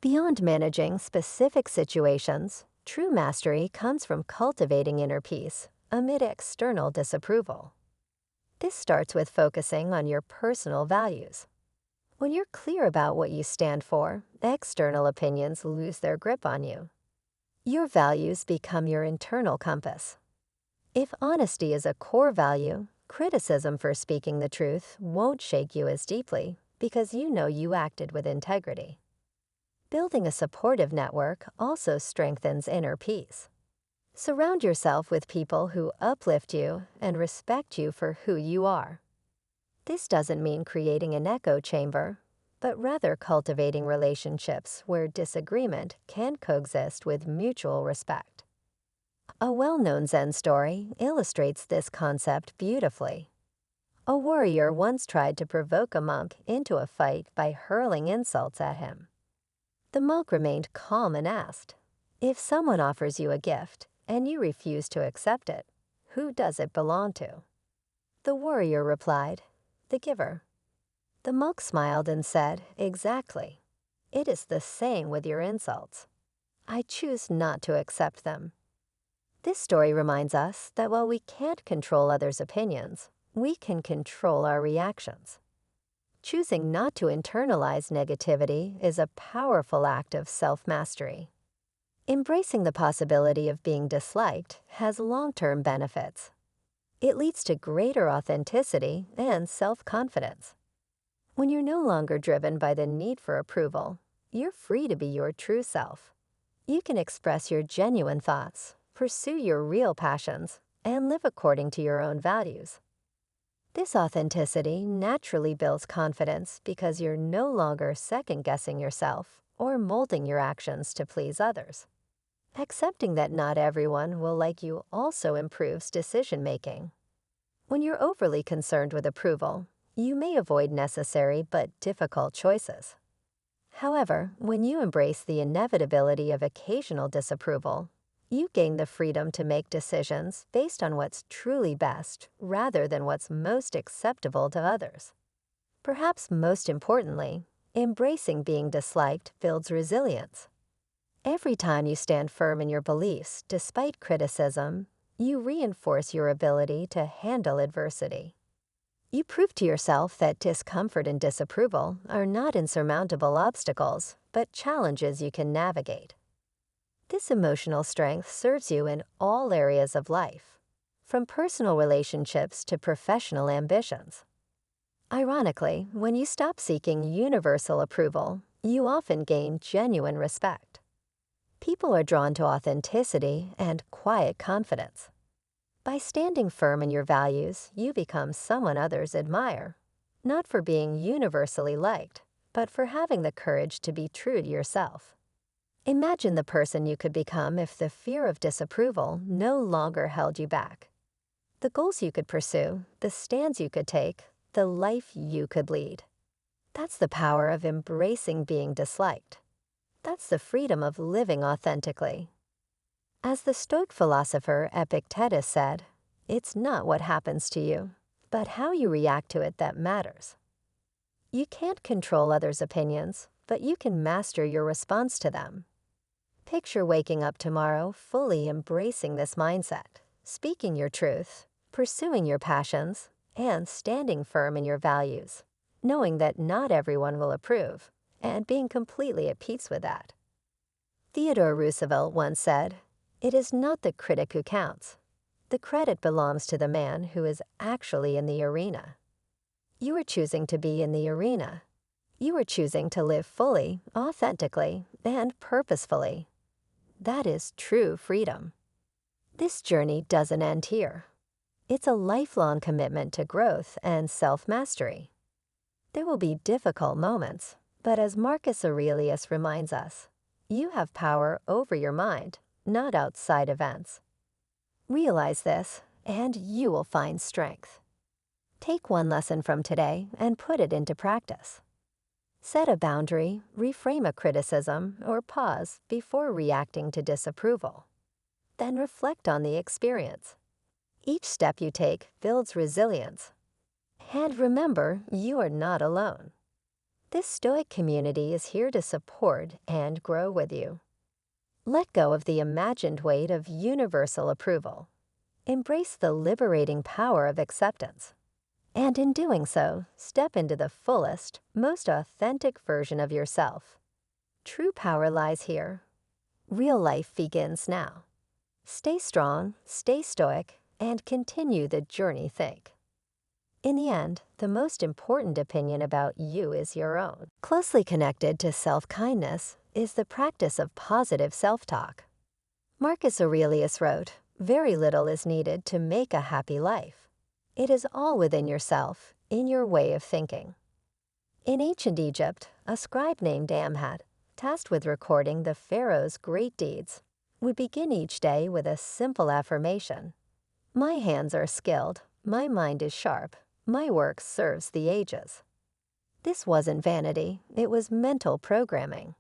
Beyond managing specific situations, true mastery comes from cultivating inner peace amid external disapproval. This starts with focusing on your personal values. When you're clear about what you stand for, external opinions lose their grip on you. Your values become your internal compass. If honesty is a core value, criticism for speaking the truth won't shake you as deeply because you know you acted with integrity. Building a supportive network also strengthens inner peace. Surround yourself with people who uplift you and respect you for who you are. This doesn't mean creating an echo chamber, but rather cultivating relationships where disagreement can coexist with mutual respect. A well-known Zen story illustrates this concept beautifully. A warrior once tried to provoke a monk into a fight by hurling insults at him. The monk remained calm and asked, "If someone offers you a gift and you refuse to accept it, who does it belong to?" The warrior replied, "The giver." The monk smiled and said, "Exactly. It is the same with your insults. I choose not to accept them." This story reminds us that while we can't control others' opinions, we can control our reactions. Choosing not to internalize negativity is a powerful act of self-mastery. Embracing the possibility of being disliked has long-term benefits. It leads to greater authenticity and self-confidence. When you're no longer driven by the need for approval, you're free to be your true self. You can express your genuine thoughts, pursue your real passions, and live according to your own values. This authenticity naturally builds confidence because you're no longer second-guessing yourself or molding your actions to please others. Accepting that not everyone will like you also improves decision-making. When you're overly concerned with approval, you may avoid necessary but difficult choices. However, when you embrace the inevitability of occasional disapproval, you gain the freedom to make decisions based on what's truly best rather than what's most acceptable to others. Perhaps most importantly, embracing being disliked builds resilience. Every time you stand firm in your beliefs despite criticism, you reinforce your ability to handle adversity. You prove to yourself that discomfort and disapproval are not insurmountable obstacles, but challenges you can navigate. This emotional strength serves you in all areas of life, from personal relationships to professional ambitions. Ironically, when you stop seeking universal approval, you often gain genuine respect. People are drawn to authenticity and quiet confidence. By standing firm in your values, you become someone others admire, not for being universally liked, but for having the courage to be true to yourself. Imagine the person you could become if the fear of disapproval no longer held you back. The goals you could pursue, the stands you could take, the life you could lead. That's the power of embracing being disliked. That's the freedom of living authentically. As the Stoic philosopher Epictetus said, "It's not what happens to you, but how you react to it that matters." You can't control others' opinions, but you can master your response to them. Picture waking up tomorrow fully embracing this mindset, speaking your truth, pursuing your passions, and standing firm in your values, knowing that not everyone will approve, and being completely at peace with that. Theodore Roosevelt once said, "It is not the critic who counts. The credit belongs to the man who is actually in the arena." You are choosing to be in the arena. You are choosing to live fully, authentically, and purposefully. That is true freedom. This journey doesn't end here. It's a lifelong commitment to growth and self-mastery. There will be difficult moments, but as Marcus Aurelius reminds us, you have power over your mind, not outside events. Realize this, and you will find strength. Take one lesson from today and put it into practice. Set a boundary, reframe a criticism, or pause before reacting to disapproval. Then reflect on the experience. Each step you take builds resilience. And remember, you are not alone. This Stoic community is here to support and grow with you. Let go of the imagined weight of universal approval. Embrace the liberating power of acceptance. And in doing so, step into the fullest, most authentic version of yourself. True power lies here. Real life begins now. Stay strong, stay stoic, and continue the journey. Think. In the end, the most important opinion about you is your own. Closely connected to self-kindness is the practice of positive self-talk. Marcus Aurelius wrote, "Very little is needed to make a happy life. It is all within yourself, in your way of thinking." In ancient Egypt, a scribe named Amhat, tasked with recording the pharaoh's great deeds, would begin each day with a simple affirmation. "My hands are skilled, my mind is sharp, my work serves the ages." This wasn't vanity, it was mental programming.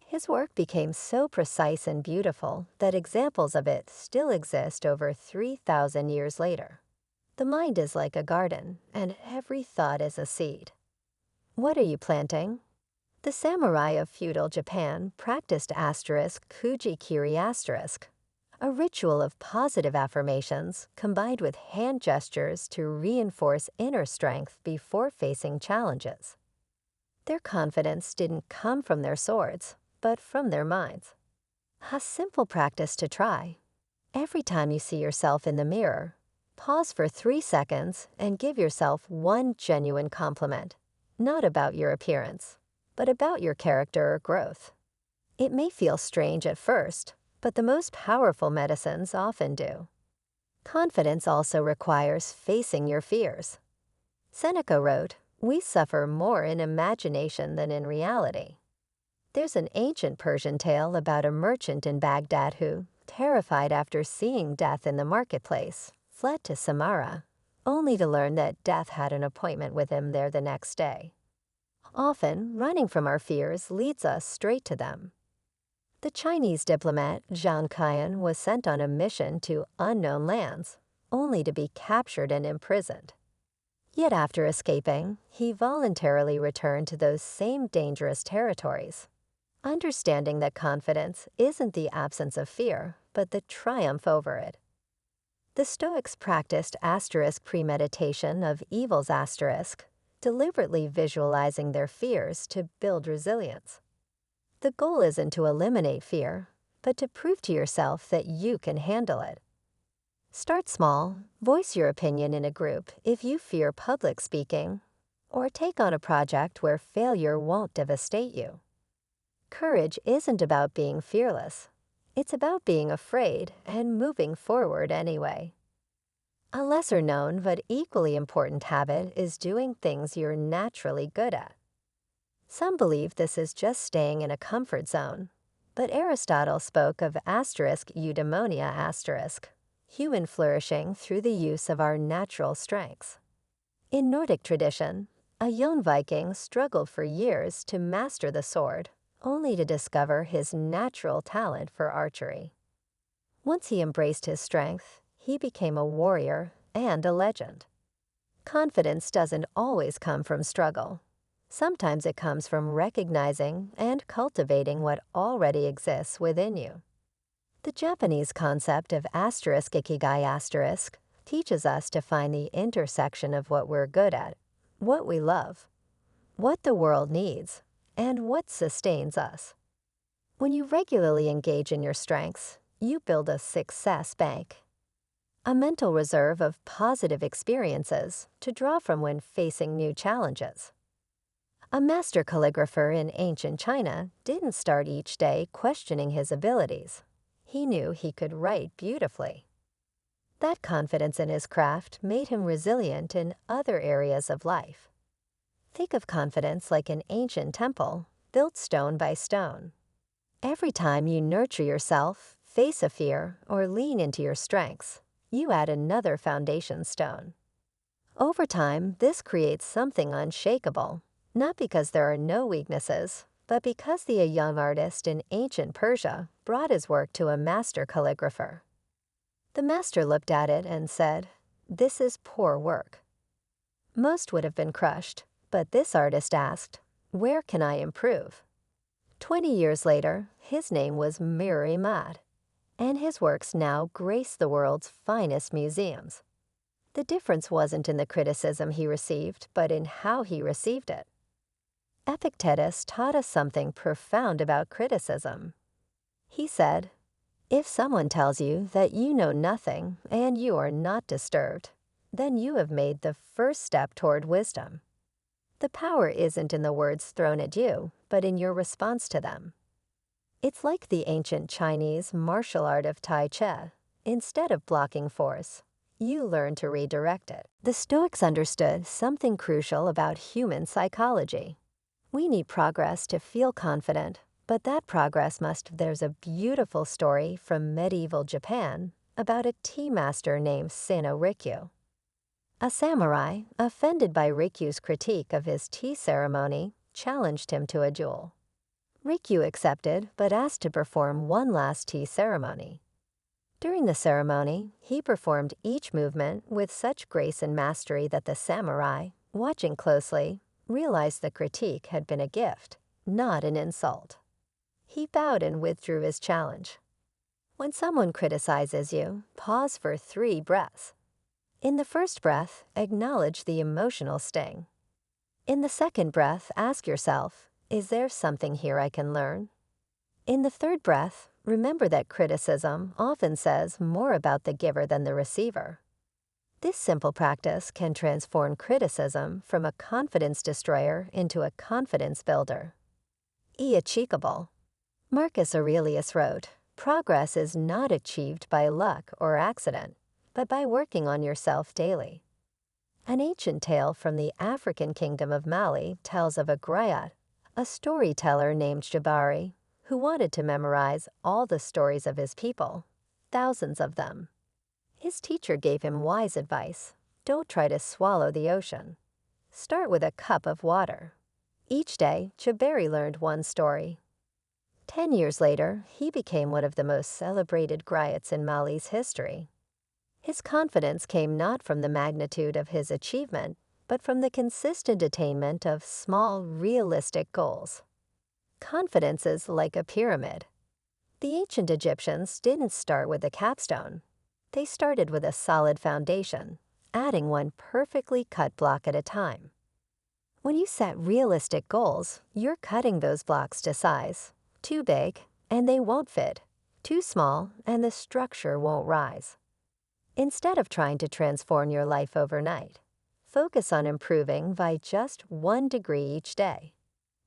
His work became so precise and beautiful that examples of it still exist over 3,000 years later. The mind is like a garden, and every thought is a seed. What are you planting? The samurai of feudal Japan practiced *kujikiri*, a ritual of positive affirmations combined with hand gestures to reinforce inner strength before facing challenges. Their confidence didn't come from their swords, but from their minds. A simple practice to try. Every time you see yourself in the mirror, pause for 3 seconds and give yourself one genuine compliment, not about your appearance, but about your character or growth. It may feel strange at first, but the most powerful medicines often do. Confidence also requires facing your fears. Seneca wrote, "We suffer more in imagination than in reality." There's an ancient Persian tale about a merchant in Baghdad who, terrified after seeing death in the marketplace, fled to Samarra, only to learn that death had an appointment with him there the next day. Often, running from our fears leads us straight to them. The Chinese diplomat Zhang Qian was sent on a mission to unknown lands, only to be captured and imprisoned. Yet after escaping, he voluntarily returned to those same dangerous territories, understanding that confidence isn't the absence of fear, but the triumph over it. The Stoics practiced premeditation of evils, deliberately visualizing their fears to build resilience. The goal isn't to eliminate fear, but to prove to yourself that you can handle it. Start small, voice your opinion in a group if you fear public speaking, or take on a project where failure won't devastate you. Courage isn't about being fearless. It's about being afraid and moving forward anyway. A lesser known but equally important habit is doing things you're naturally good at. Some believe this is just staying in a comfort zone, but Aristotle spoke of eudaimonia, human flourishing through the use of our natural strengths. In Nordic tradition, a young Viking struggled for years to master the sword, only to discover his natural talent for archery. Once he embraced his strength, he became a warrior and a legend. Confidence doesn't always come from struggle. Sometimes it comes from recognizing and cultivating what already exists within you. The Japanese concept of *ikigai* teaches us to find the intersection of what we're good at, what we love, what the world needs, and what sustains us. When you regularly engage in your strengths, you build a success bank, a mental reserve of positive experiences to draw from when facing new challenges. A master calligrapher in ancient China didn't start each day questioning his abilities. He knew he could write beautifully. That confidence in his craft made him resilient in other areas of life. Think of confidence like an ancient temple, built stone by stone. Every time you nurture yourself, face a fear, or lean into your strengths, you add another foundation stone. Over time, this creates something unshakable, not because there are no weaknesses, but because the young artist in ancient Persia brought his work to a master calligrapher. The master looked at it and said, "This is poor work." Most would have been crushed, but this artist asked, Where can I improve? 20 years later, his name was Murray Mad, and his works now grace the world's finest museums. The difference wasn't in the criticism he received, but in how he received it. Epictetus taught us something profound about criticism. He said, "If someone tells you that you know nothing and you are not disturbed, then you have made the first step toward wisdom." The power isn't in the words thrown at you, but in your response to them. It's like the ancient Chinese martial art of Tai Chi. Instead of blocking force, you learn to redirect it. The Stoics understood something crucial about human psychology. We need progress to feel confident, but that progress must. There's a beautiful story from medieval Japan about a tea master named Seneca. A samurai, offended by Rikyu's critique of his tea ceremony, challenged him to a duel. Rikyu accepted, but asked to perform one last tea ceremony. During the ceremony, he performed each movement with such grace and mastery that the samurai, watching closely, realized the critique had been a gift, not an insult. He bowed and withdrew his challenge. When someone criticizes you, pause for 3 breaths. In the first breath, acknowledge the emotional sting. In the second breath, ask yourself, is there something here I can learn? In the third breath, remember that criticism often says more about the giver than the receiver. This simple practice can transform criticism from a confidence destroyer into a confidence builder. Unshakable. Marcus Aurelius wrote, "Progress is not achieved by luck or accident, but by working on yourself daily." An ancient tale from the African kingdom of Mali tells of a griot, a storyteller named Jabari, who wanted to memorize all the stories of his people, thousands of them. His teacher gave him wise advice. Don't try to swallow the ocean. Start with a cup of water. Each day, Jabari learned one story. 10 years later, he became one of the most celebrated griots in Mali's history. His confidence came not from the magnitude of his achievement, but from the consistent attainment of small, realistic goals. Confidence is like a pyramid. The ancient Egyptians didn't start with a capstone. They started with a solid foundation, adding one perfectly cut block at a time. When you set realistic goals, you're cutting those blocks to size. Too big, and they won't fit. Too small, and the structure won't rise. Instead of trying to transform your life overnight, focus on improving by just 1 degree each day.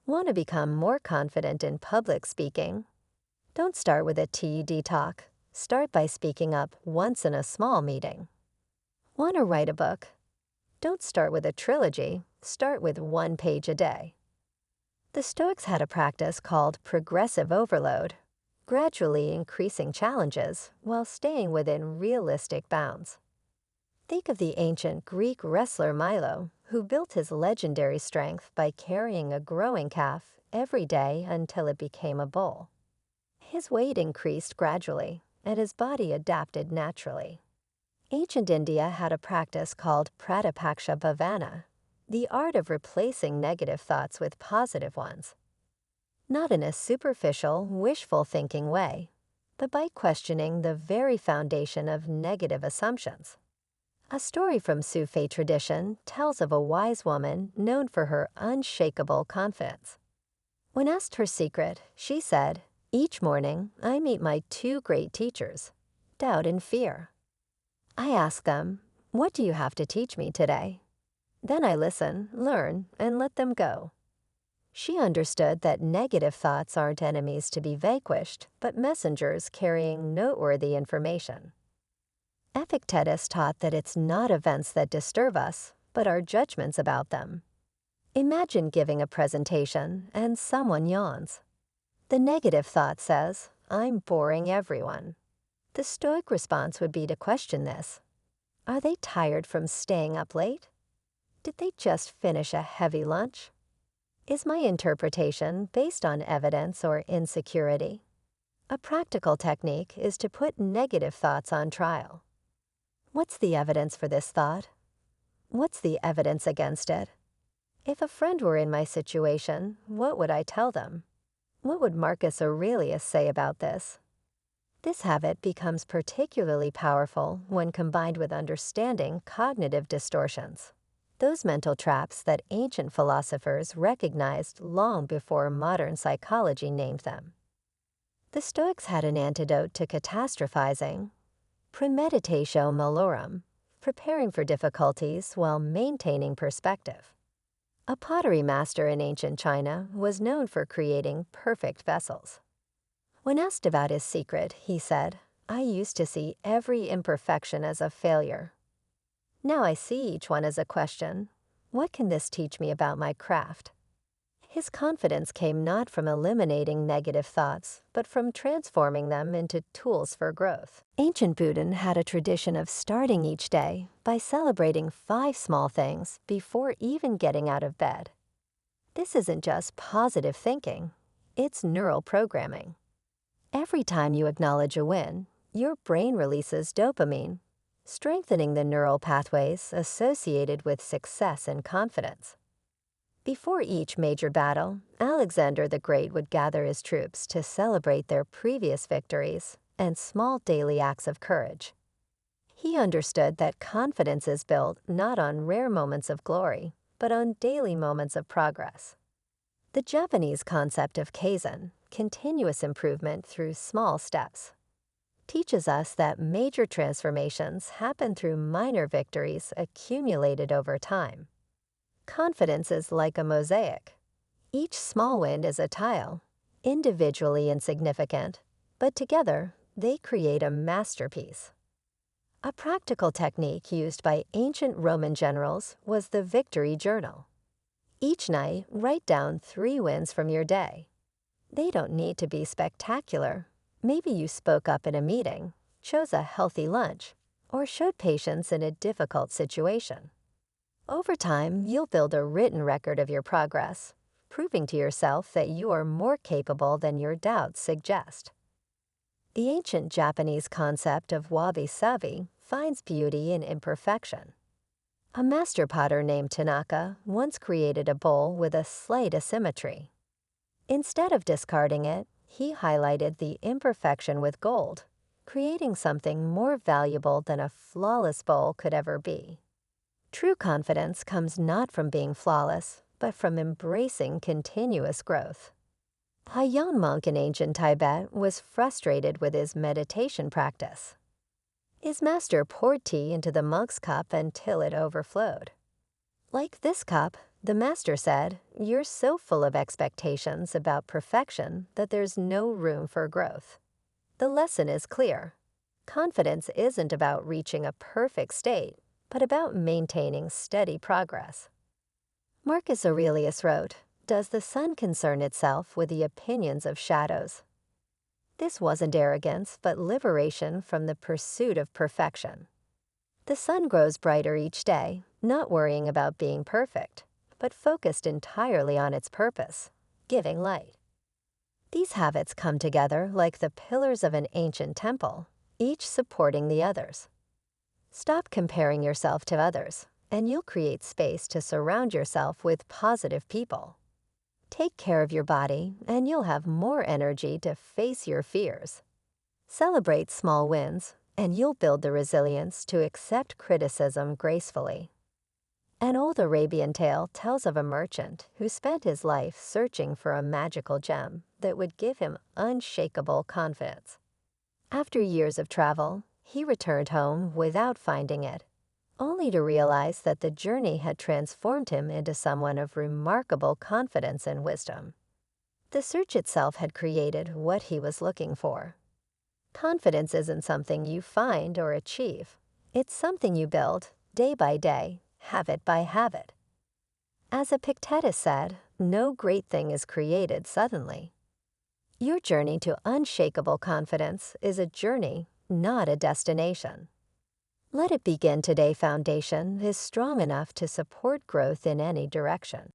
Want to become more confident in public speaking? Don't start with a TED talk. Start by speaking up once in a small meeting. Want to write a book? Don't start with a trilogy. Start with 1 page a day. The Stoics had a practice called progressive overload, gradually increasing challenges while staying within realistic bounds. Think of the ancient Greek wrestler Milo, who built his legendary strength by carrying a growing calf every day until it became a bull. His weight increased gradually, and his body adapted naturally. Ancient India had a practice called pratipaksha bhavana, the art of replacing negative thoughts with positive ones. Not in a superficial, wishful thinking way, but by questioning the very foundation of negative assumptions. A story from Sufi tradition tells of a wise woman known for her unshakable confidence. When asked her secret, she said, "Each morning, I meet my 2 great teachers, doubt and fear. I ask them, 'What do you have to teach me today?' Then I listen, learn, and let them go." She understood that negative thoughts aren't enemies to be vanquished, but messengers carrying noteworthy information. Epictetus taught that it's not events that disturb us, but our judgments about them. Imagine giving a presentation and someone yawns. The negative thought says, "I'm boring everyone." The Stoic response would be to question this. Are they tired from staying up late? Did they just finish a heavy lunch? Is my interpretation based on evidence or insecurity? A practical technique is to put negative thoughts on trial. What's the evidence for this thought? What's the evidence against it? If a friend were in my situation, what would I tell them? What would Marcus Aurelius say about this? This habit becomes particularly powerful when combined with understanding cognitive distortions, those mental traps that ancient philosophers recognized long before modern psychology named them. The Stoics had an antidote to catastrophizing: premeditatio malorum, preparing for difficulties while maintaining perspective. A pottery master in ancient China was known for creating perfect vessels. When asked about his secret, he said, "I used to see every imperfection as a failure. Now I see each one as a question. What can this teach me about my craft?" His confidence came not from eliminating negative thoughts, but from transforming them into tools for growth. Ancient Buddhism had a tradition of starting each day by celebrating 5 small things before even getting out of bed. This isn't just positive thinking, it's neural programming. Every time you acknowledge a win, your brain releases dopamine, strengthening the neural pathways associated with success and confidence. Before each major battle, Alexander the Great would gather his troops to celebrate their previous victories and small daily acts of courage. He understood that confidence is built not on rare moments of glory, but on daily moments of progress. The Japanese concept of kaizen, continuous improvement through small steps, teaches us that major transformations happen through minor victories accumulated over time. Confidence is like a mosaic. Each small win is a tile, individually insignificant, but together they create a masterpiece. A practical technique used by ancient Roman generals was the victory journal. Each night, write down 3 wins from your day. They don't need to be spectacular. Maybe you spoke up in a meeting, chose a healthy lunch, or showed patience in a difficult situation. Over time, you'll build a written record of your progress, proving to yourself that you are more capable than your doubts suggest. The ancient Japanese concept of wabi-sabi finds beauty in imperfection. A master potter named Tanaka once created a bowl with a slight asymmetry. Instead of discarding it, he highlighted the imperfection with gold, creating something more valuable than a flawless bowl could ever be. True confidence comes not from being flawless, but from embracing continuous growth. A young monk in ancient Tibet was frustrated with his meditation practice. His master poured tea into the monk's cup until it overflowed. "Like this cup," the master said, "you're so full of expectations about perfection that there's no room for growth." The lesson is clear. Confidence isn't about reaching a perfect state, but about maintaining steady progress. Marcus Aurelius wrote, "Does the sun concern itself with the opinions of shadows?" This wasn't arrogance, but liberation from the pursuit of perfection. The sun grows brighter each day, not worrying about being perfect, but focused entirely on its purpose, giving light. These habits come together like the pillars of an ancient temple, each supporting the others. Stop comparing yourself to others, and you'll create space to surround yourself with positive people. Take care of your body, and you'll have more energy to face your fears. Celebrate small wins, and you'll build the resilience to accept criticism gracefully. An old Arabian tale tells of a merchant who spent his life searching for a magical gem that would give him unshakable confidence. After years of travel, he returned home without finding it, only to realize that the journey had transformed him into someone of remarkable confidence and wisdom. The search itself had created what he was looking for. Confidence isn't something you find or achieve. It's something you build, day by day, habit by habit. As Epictetus said, no great thing is created suddenly. Your journey to unshakable confidence is a journey, not a destination. Let it begin today foundation is strong enough to support growth in any direction.